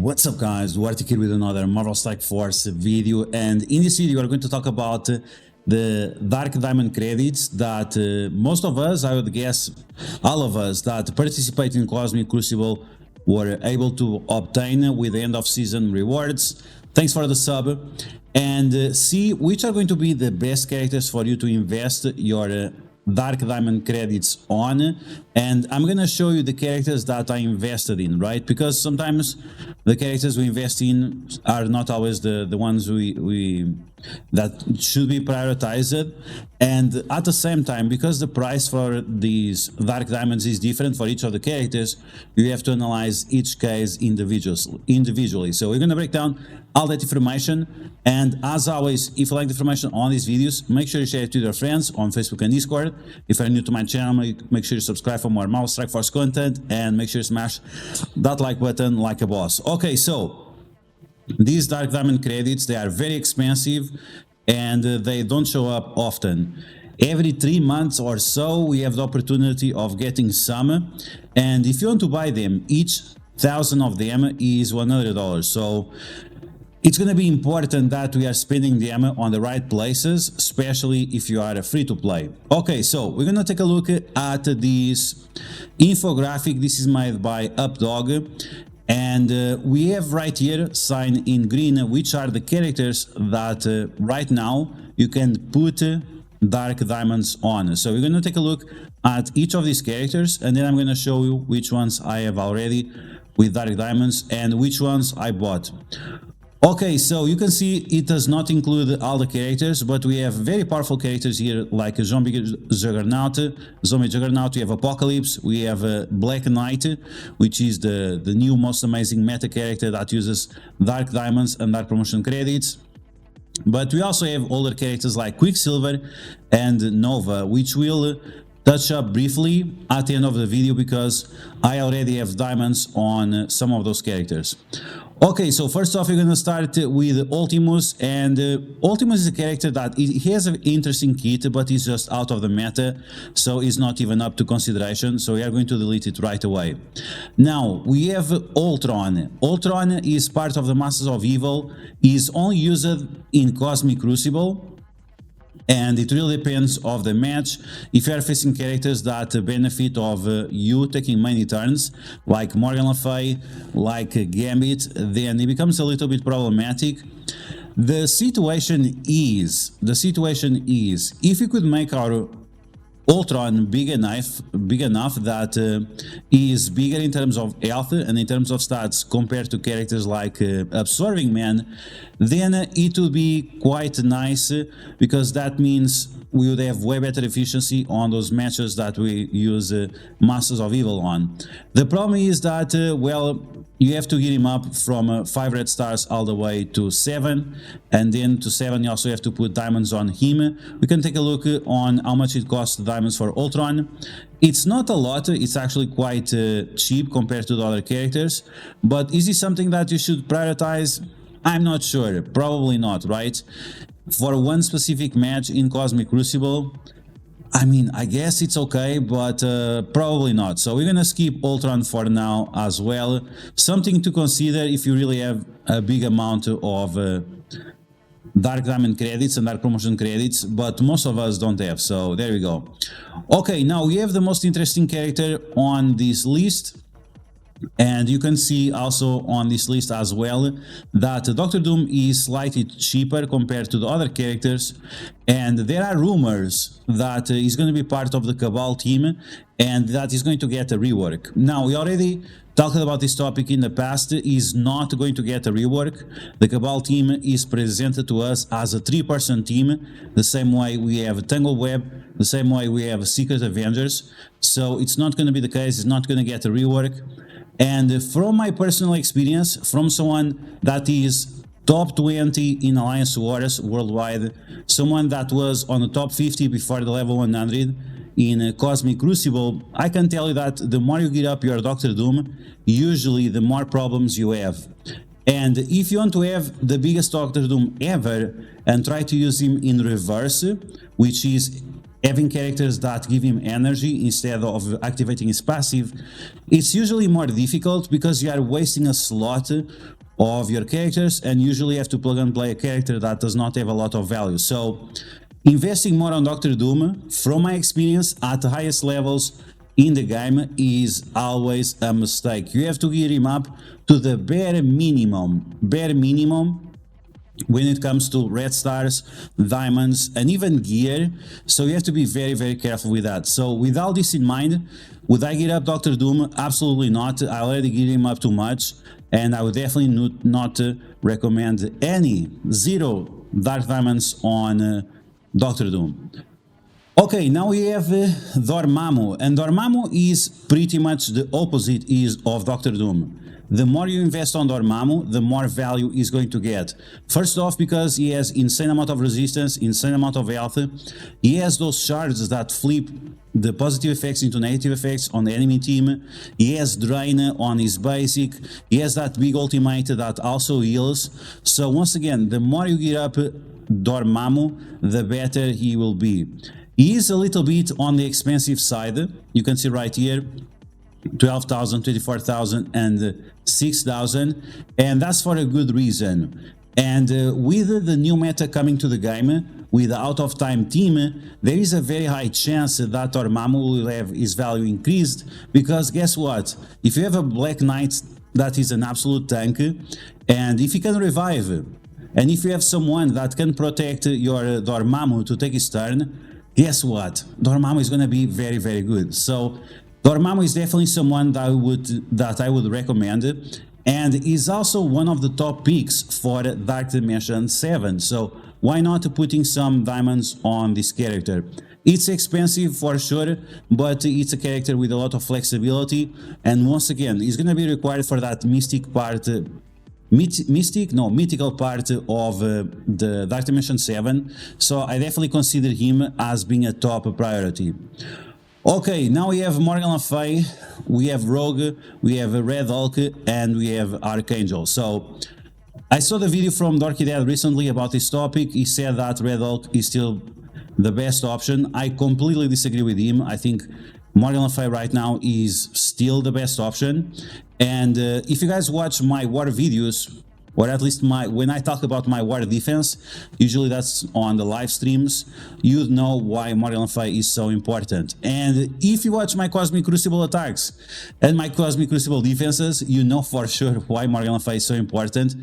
What's up guys, DuArktik here with another Marvel Strike Force video, and in this video we're going to talk about the Dark Diamond credits that most of us, I would guess all of us that participate in Cosmic Crucible were able to obtain with the end of season rewards. Thanks for the sub, and see which are going to be the best characters for you to invest your Dark Diamond credits on. And I'm gonna show you the characters that I invested in, right? Because sometimes the characters we invest in are not always the ones that should be prioritized. And at the same time, because the price for these Dark Diamonds is different for each of the characters, you have to analyze each case individually. So we're gonna break down all that information. And as always, if you like the information on these videos, make sure you share it with your friends on Facebook and Discord. If you're new to my channel, make sure you subscribe for more Marvel Strike Force content, and make sure you smash that like button like a boss. Okay, so these Dark Diamond credits, they are very expensive and they don't show up often. Every 3 months or so we have the opportunity of getting some, and if you want to buy them, each 1,000 of them is $100. So it's going to be important that we are spending them on the right places, especially if you are a free-to-play. Okay, so we're going to take a look at this infographic. This is made by Updog, and we have right here, sign in green, which are the characters that right now you can put Dark Diamonds on. So we're going to take a look at each of these characters, and then I'm going to show you which ones I have already with Dark Diamonds and which ones I bought. Okay, so you can see it does not include all the characters, but we have very powerful characters here like Zombie Juggernaut, we have Apocalypse, we have Black Knight, which is the new most amazing meta character that uses Dark Diamonds and Dark Promotion credits. But we also have older characters like Quicksilver and Nova, which will touch up briefly at the end of the video because I already have diamonds on some of those characters. Okay, so first off, we're going to start with Ultimus, and Ultimus is a character that he has an interesting kit, but he's just out of the meta, so he's not even up to consideration, so we are going to delete it right away. Now, we have Ultron. Ultron is part of the Masters of Evil. He's only used in Cosmic Crucible, and it really depends on the match. If you are facing characters that benefit of you taking many turns, like Morgan Le Fay, like Gambit, then it becomes a little bit problematic. The situation is, if you could make our Ultron big enough that he is bigger in terms of health and in terms of stats compared to characters like Absorbing Man, then it would be quite nice, because that means we would have way better efficiency on those matches that we use Masters of Evil on. The problem is that, well, you have to get him up from 5 red stars all the way to 7, and then to 7 you also have to put diamonds on him. We can take a look on how much it costs diamonds for Ultron. It's not a lot, it's actually quite cheap compared to the other characters, but is this something that you should prioritize? I'm not sure, probably not, right? For one specific match in Cosmic Crucible, I mean, I guess it's okay, but probably not. So we're gonna skip Ultron for now as well. Something to consider if you really have a big amount of Dark Diamond credits and Dark Promotion credits, but most of us don't have, so there we go. Okay, now we have the most interesting character on this list. And you can see also on this list as well that Dr. Doom is slightly cheaper compared to the other characters, and there are rumors that he's going to be part of the Cabal team and that he's going to get a rework. Now, we already talked about this topic in the past. He's not going to get a rework. The Cabal team is presented to us as a 3-person team, the same way we have Tangled Web, the same way we have Secret Avengers. So it's not going to be the case. It's not going to get a rework. And from my personal experience, from someone that is top 20 in Alliance Wars worldwide, someone that was on the top 50 before the level 100 in Cosmic Crucible, I can tell you that the more you get up your Dr. Doom, usually the more problems you have. And if you want to have the biggest Dr. Doom ever and try to use him in reverse, which is having characters that give him energy instead of activating his passive, it's usually more difficult because you are wasting a slot of your characters and usually have to plug and play a character that does not have a lot of value. So investing more on Dr. Doom, from my experience at the highest levels in the game, is always a mistake. You have to gear him up to the bare minimum when it comes to red stars, diamonds, and even gear. So you have to be very, very careful with that. So with all this in mind, would I gear up Dr. Doom? Absolutely not. I already geared him up too much, and I would definitely not recommend any zero dark diamonds on Dr. Doom. Okay, now we have Dormammu, and Dormammu is pretty much the opposite of Dr. Doom. The more you invest on Dormammu, the more value he's going to get. First off, because he has insane amount of resistance, insane amount of health. He has those shards that flip the positive effects into negative effects on the enemy team. He has Drain on his basic. He has that big ultimate that also heals. So once again, the more you gear up Dormammu, the better he will be. He is a little bit on the expensive side. You can see right here, 12,000, 24,000, and 6,000, and that's for a good reason. And with the new meta coming to the game, with the out of time team, there is a very high chance that Dormammu will have his value increased, because guess what? If you have a Black Knight that is an absolute tank, and if he can revive, and if you have someone that can protect your Dormammu to take his turn, guess what? Dormammu is going to be very, very good. So Dormammu is definitely someone that I would recommend, and is also one of the top picks for Dark Dimension 7. So why not putting some diamonds on this character? It's expensive for sure, but it's a character with a lot of flexibility, and once again, it's going to be required for that mythical part of the Dark Dimension 7. So I definitely consider him as being a top priority. Okay, now we have Morgan Le Fay, we have Rogue, we have Red Hulk, and we have Archangel. So I saw the video from Dorky Dad recently about this topic. He said that Red Hulk is still the best option. I completely disagree with him. I think Morgan Le Fay right now is still the best option. And if you guys watch my war videos, or at least when I talk about my war defense, usually that's on the live streams, you know why Morgan Le Fay is so important. And if you watch my Cosmic Crucible attacks and my Cosmic Crucible defenses, you know for sure why Morgan Le Fay is so important.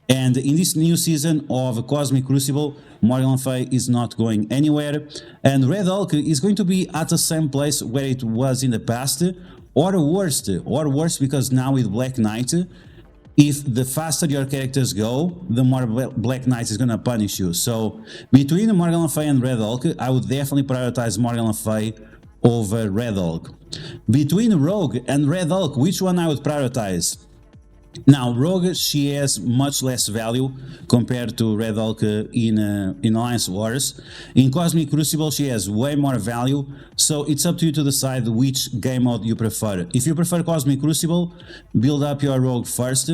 And in this new season of Cosmic Crucible, Morgan Le Fay is not going anywhere, and Red Hulk is going to be at the same place where it was in the past, or worse, because now with Black Knight, if the faster your characters go, the more Black Knight is gonna punish you. So between Morgan Le Fay and Red Hulk, I would definitely prioritize Morgan Le Fay over Red Hulk. Between Rogue and Red Hulk, which one I would prioritize? Now, Rogue, she has much less value compared to Red Hulk in Alliance Wars. In Cosmic Crucible, she has way more value, so it's up to you to decide which game mode you prefer. If you prefer Cosmic Crucible, build up your Rogue first,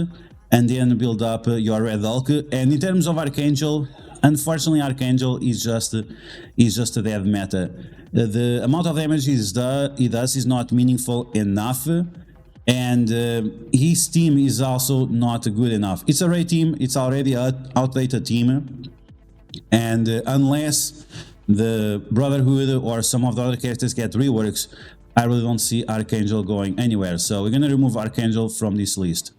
and then build up your Red Hulk. And in terms of Archangel, unfortunately, Archangel is just a dead meta. The amount of damage he does is not meaningful enough, and his team is also not good enough. It's a raid team, it's already an outdated team, and unless the Brotherhood or some of the other characters get reworks, I really don't see Archangel going anywhere. So we're gonna remove Archangel from this list.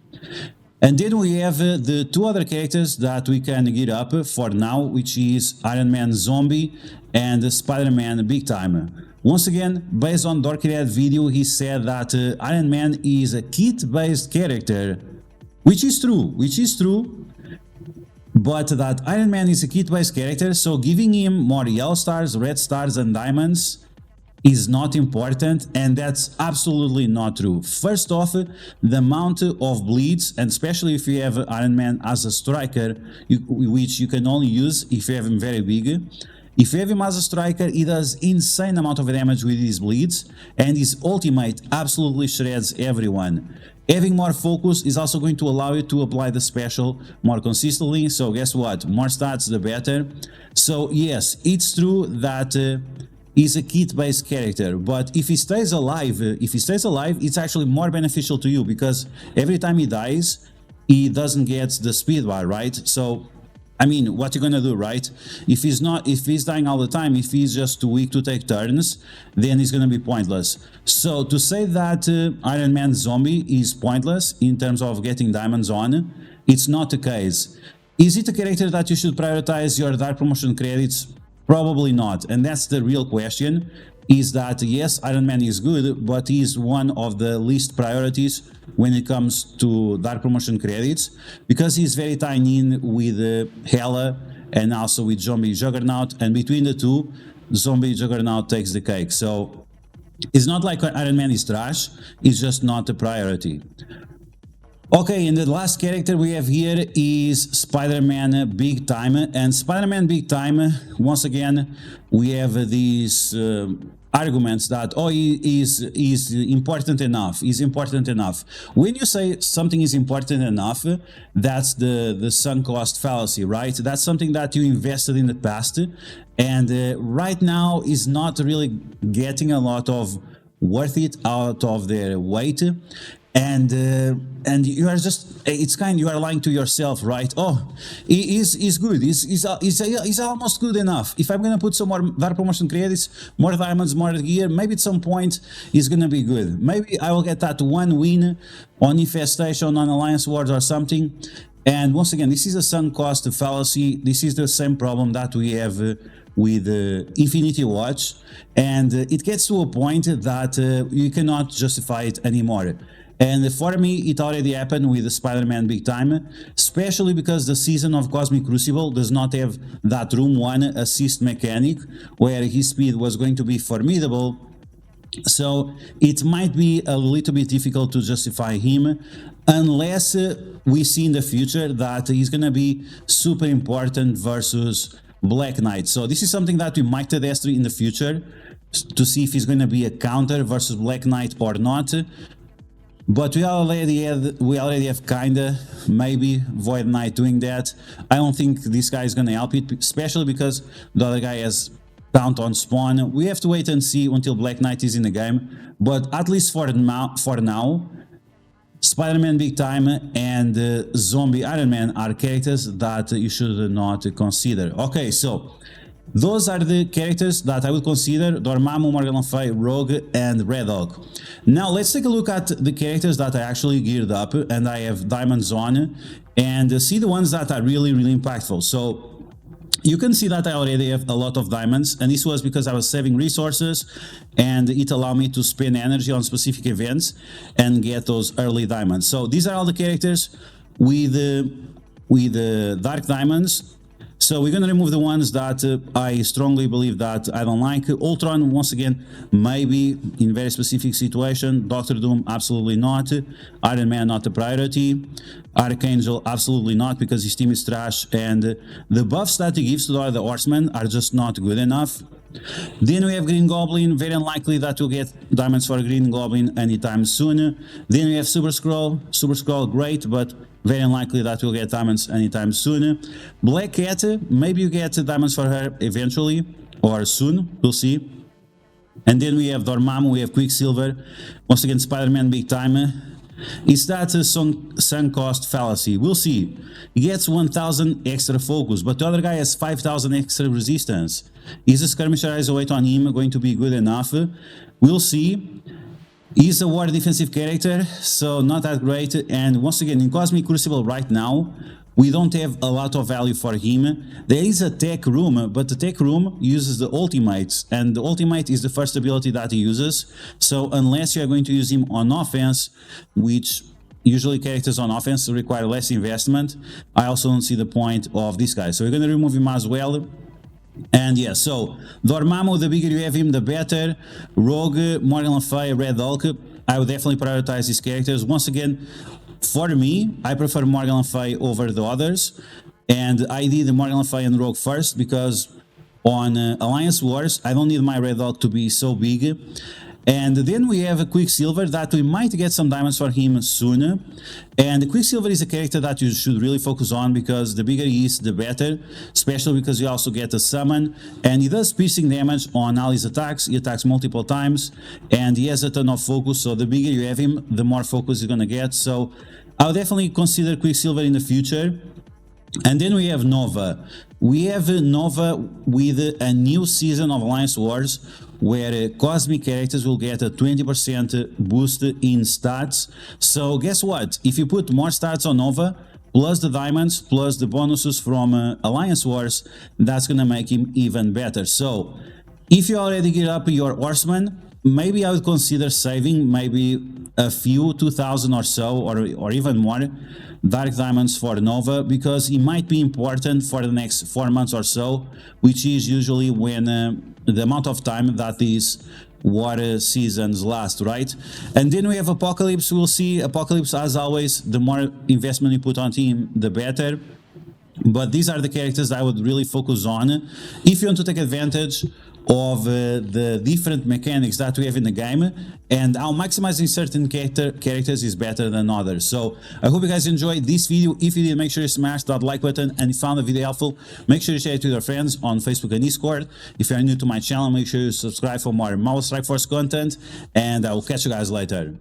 And then we have the two other characters that we can get up for now, which is Iron Man Zombie and Spider-Man Big Time. Once again, based on Dorky Dad's video, he said that Iron Man is a kit-based character, which is true, but that Iron Man is a kit-based character, so giving him more yellow stars, red stars, and diamonds is not important, and that's absolutely not true. First off, the amount of bleeds, and especially if you have Iron Man as a striker, which you can only use if you have him very big. If you have him as a striker, he does insane amount of damage with his bleeds, and his ultimate absolutely shreds everyone. Having more focus is also going to allow you to apply the special more consistently, so guess what? More stats, the better. So yes, it's true that is a kit-based character, but if he stays alive, it's actually more beneficial to you because every time he dies, he doesn't get the speed bar, right? So, I mean, what you gonna do, right? If he's dying all the time, if he's just too weak to take turns, then he's gonna be pointless. So to say that Iron Man Zombie is pointless in terms of getting diamonds on, it's not the case. Is it a character that you should prioritize your dark promotion credits? Probably not, and that's the real question, is that yes, Iron Man is good, but he's one of the least priorities when it comes to dark promotion credits, because he's very tied in with Hela and also with Zombie Juggernaut, and between the two, Zombie Juggernaut takes the cake. So it's not like Iron Man is trash, it's just not a priority. Okay, and the last character we have here is Spider-Man Big Time. And Spider-Man Big Time, once again, we have these arguments that, oh, he is important enough, he's important enough. When you say something is important enough, that's the sunk cost fallacy, right? That's something that you invested in the past, and right now is not really getting a lot of worth it out of their weight. And you are just, it's kind, you are lying to yourself, right? Oh, he's good, he's almost good enough. If I'm gonna put some more dark promotion credits, more diamonds, more gear, maybe at some point he's gonna be good. Maybe I will get that one win on Infestation, on Alliance Wars or something. And once again, this is a sunk cost fallacy. This is the same problem that we have with Infinity Watch, and it gets to a point that you cannot justify it anymore. And for me, it already happened with Spider-Man Big Time, especially because the season of Cosmic Crucible does not have that Room 1 assist mechanic, where his speed was going to be formidable. So it might be a little bit difficult to justify him, unless we see in the future that he's going to be super important versus Black Knight. So this is something that we might test in the future, to see if he's going to be a counter versus Black Knight or not. But we already have kinda, maybe, Void Knight doing that. I don't think this guy is gonna help it, especially because the other guy has count on spawn. We have to wait and see until Black Knight is in the game. But at least for now, Spider-Man Big Time and Zombie Iron Man are characters that you should not consider. Okay, so those are the characters that I would consider: Dormammu, Morgan Le Fay, Rogue, and Red Hulk. Now let's take a look at the characters that I actually geared up and I have diamonds on, and see the ones that are really impactful. So you can see that I already have a lot of diamonds, and this was because I was saving resources and it allowed me to spend energy on specific events and get those early diamonds. So these are all the characters with dark diamonds. So we're going to remove the ones that I strongly believe that I don't like. Ultron, once again, maybe in very specific situation. Doctor Doom, absolutely not. Iron Man, not a priority. Archangel, absolutely not, because his team is trash, and the buffs that he gives to the other Horsemen are just not good enough. Then we have Green Goblin, very unlikely that we'll get diamonds for Green Goblin anytime soon. Then we have Super Skrull, great, but very unlikely that we'll get diamonds anytime soon. Black Cat, maybe you get diamonds for her eventually, or soon, we'll see. And then we have Dormammu, we have Quicksilver, once again Spider-Man Big Time. Is that a sunk cost fallacy? We'll see. He gets 1000 extra focus, but the other guy has 5000 extra resistance. Is a Skirmisher Eyes Await on him going to be good enough? We'll see. He's a war defensive character, so not that great. And once again, in Cosmic Crucible right now, we don't have a lot of value for him. There is a tech room, but the tech room uses the ultimates, and the ultimate is the first ability that he uses. So unless you are going to use him on offense, which usually characters on offense require less investment, I also don't see the point of this guy. So we're going to remove him as well. And yeah, so Dormammu, the bigger you have him, the better. Rogue, Morgan Le Fay, Red Hulk, I would definitely prioritize these characters. Once again, for me, I prefer Morgan Le Fay over the others, and I did the Morgan Le Fay and Rogue first because on Alliance Wars, I don't need my Red Hulk to be so big, And then we have a Quicksilver that we might get some diamonds for him soon. And Quicksilver is a character that you should really focus on because the bigger he is, the better, especially because you also get a summon. And he does piercing damage on all his attacks. He attacks multiple times and he has a ton of focus. So the bigger you have him, the more focus you're going to get. So I'll definitely consider Quicksilver in the future. And then we have Nova. We have Nova with a new season of Alliance Wars where cosmic characters will get a 20% boost in stats. So guess what? If you put more stats on Nova, plus the diamonds, plus the bonuses from Alliance Wars, that's gonna make him even better. So if you already gear up your Horseman, maybe I would consider saving maybe a few 2,000 or so, or even more dark diamonds for Nova, because it might be important for the next 4 months or so, which is usually when the amount of time that these war seasons last, right? And then we have Apocalypse. We'll see. Apocalypse, as always, the more investment you put on him, the better. But these are the characters I would really focus on if you want to take advantage of the different mechanics that we have in the game, and how maximizing certain characters is better than others. So I hope you guys enjoyed this video. If you did, make sure you smash that like button, and if you found the video helpful, make sure you share it with your friends on Facebook and Discord. If you're new to my channel, make sure you subscribe for more Marvel Strike Force content, and I will catch you guys later.